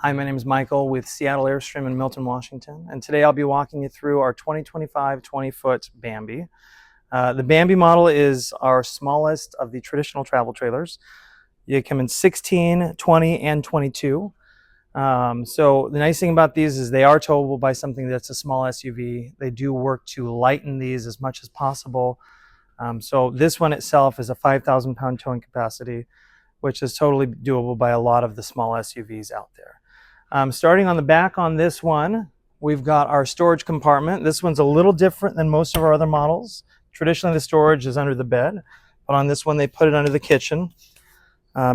Hi, my name is Michael with Seattle Airstream in Milton, Washington, and today I'll be walking you through our 2025 20-foot Bambi. The Bambi model is our smallest of the traditional travel trailers. You come in 16, 20, and 22. So the nice thing about these is they are towable by something that's a small SUV. They do work to lighten these as much as possible. So this one itself is a 5,000 pound towing capacity, which is totally doable by a lot of the small SUVs out there. Starting on the back on this one, we've got our storage compartment. This one's a little different than most of our other models. Traditionally, the storage is under the bed, but on this one, they put it under the kitchen.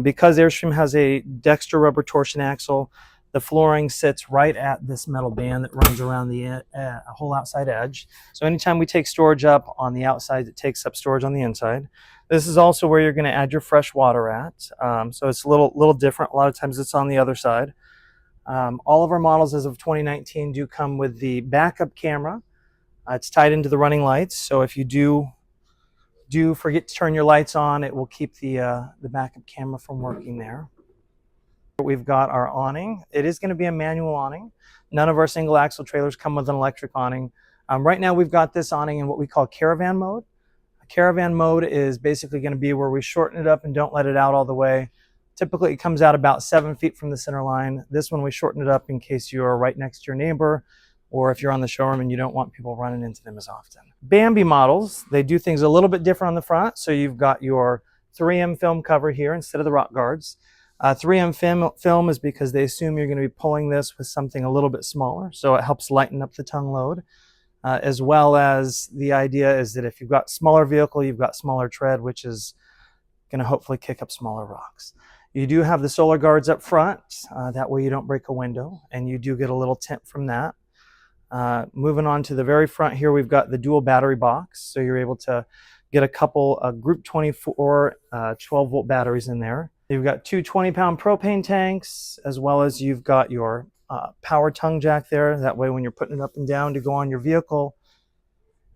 Because Airstream has a Dexter rubber torsion axle, the flooring sits right at this metal band that runs around the whole outside edge. So anytime we take storage up on the outside, it takes up storage on the inside. This is also where you're going to add your fresh water at. So it's a little different. A lot of times it's on the other side. All of our models as of 2019 do come with the backup camera. It's tied into the running lights, so if you do forget to turn your lights on, it will keep the backup camera from working there. We've got our awning. It is going to be a manual awning. None of our single axle trailers come with an electric awning. Right now we've got this awning in what we call caravan mode. Caravan mode is basically going to be where we shorten it up and don't let it out all the way. Typically, it comes out about 7 feet from the center line. This one, we shorten it up in case you are right next to your neighbor, or if you're on the showroom and you don't want people running into them as often. Bambi models, they do things a little bit different on the front. So you've got your 3M film cover here instead of the rock guards. 3M film is because they assume you're going to be pulling this with something a little bit smaller. So it helps lighten up the tongue load, as well as the idea is that if you've got smaller vehicle, you've got smaller tread, which is going to hopefully kick up smaller rocks. You do have the solar guards up front, that way you don't break a window, and you do get a little tint from that. Moving on to the very front here, we've got the dual battery box, so you're able to get a couple Group 24 12-volt batteries in there. You've got two 20-pound propane tanks, as well as you've got your power tongue jack there. That way when you're putting it up and down to go on your vehicle,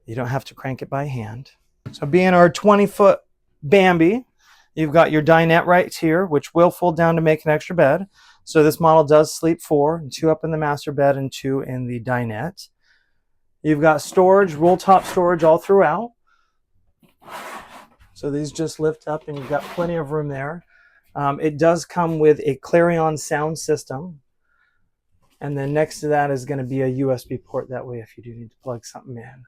you don't have to crank it by hand. So being our 20-foot Bambi, you've got your dinette right here, which will fold down to make an extra bed. So this model does sleep 4, 2 up in the master bed and 2 in the dinette. You've got storage, roll top storage all throughout. So these just lift up and you've got plenty of room there. It does come with a Clarion sound system. And then next to that is going to be a USB port. That way if you do need to plug something in.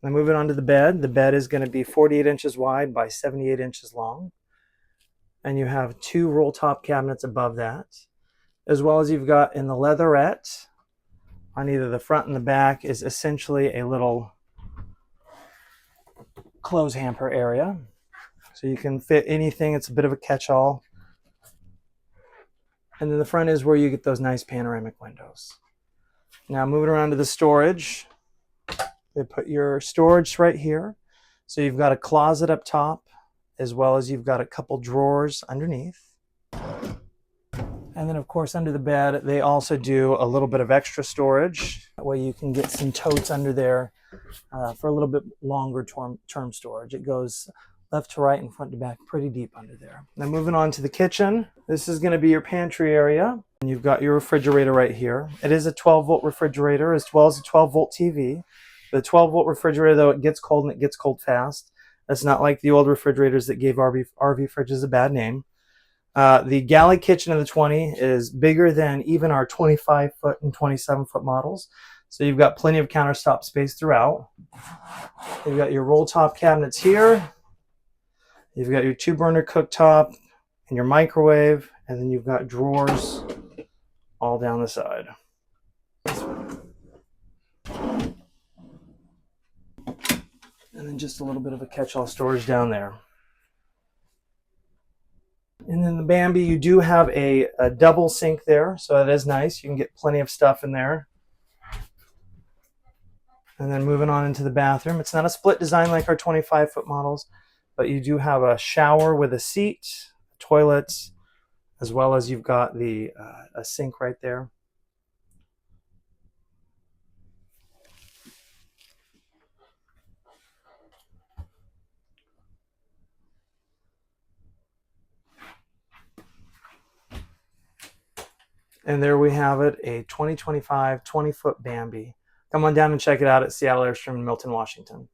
Now moving on to the bed is going to be 48 inches wide by 78 inches long. And you have 2 roll top cabinets above that, as well as you've got in the leatherette on either the front and the back is essentially a little clothes hamper area. So you can fit anything. It's a bit of a catch-all. And then the front is where you get those nice panoramic windows. Now moving around to the storage. They put your storage right here. So you've got a closet up top, as well as you've got a couple drawers underneath. And then of course under the bed, they also do a little bit of extra storage. That way you can get some totes under there for a little bit longer term storage. It goes left to right and front to back pretty deep under there. Now moving on to the kitchen. This is going to be your pantry area. And you've got your refrigerator right here. It is a 12-volt refrigerator as well as a 12-volt TV. The 12-volt refrigerator, though, it gets cold and it gets cold fast. That's not like the old refrigerators that gave RV fridges a bad name. The galley kitchen of the 20 is bigger than even our 25-foot and 27-foot models. So you've got plenty of countertop space throughout. You've got your roll-top cabinets here. You've got your 2-burner cooktop and your microwave. And then you've got drawers all down the side. And then just a little bit of a catch-all storage down there. And then the Bambi, you do have a double sink there, so that is nice. You can get plenty of stuff in there. And then moving on into the bathroom. It's not a split design like our 25-foot models, but you do have a shower with a seat, toilet, as well as you've got a sink right there. And there we have it, a 2025 20-foot Bambi. Come on down and check it out at Seattle Airstream in Milton, Washington.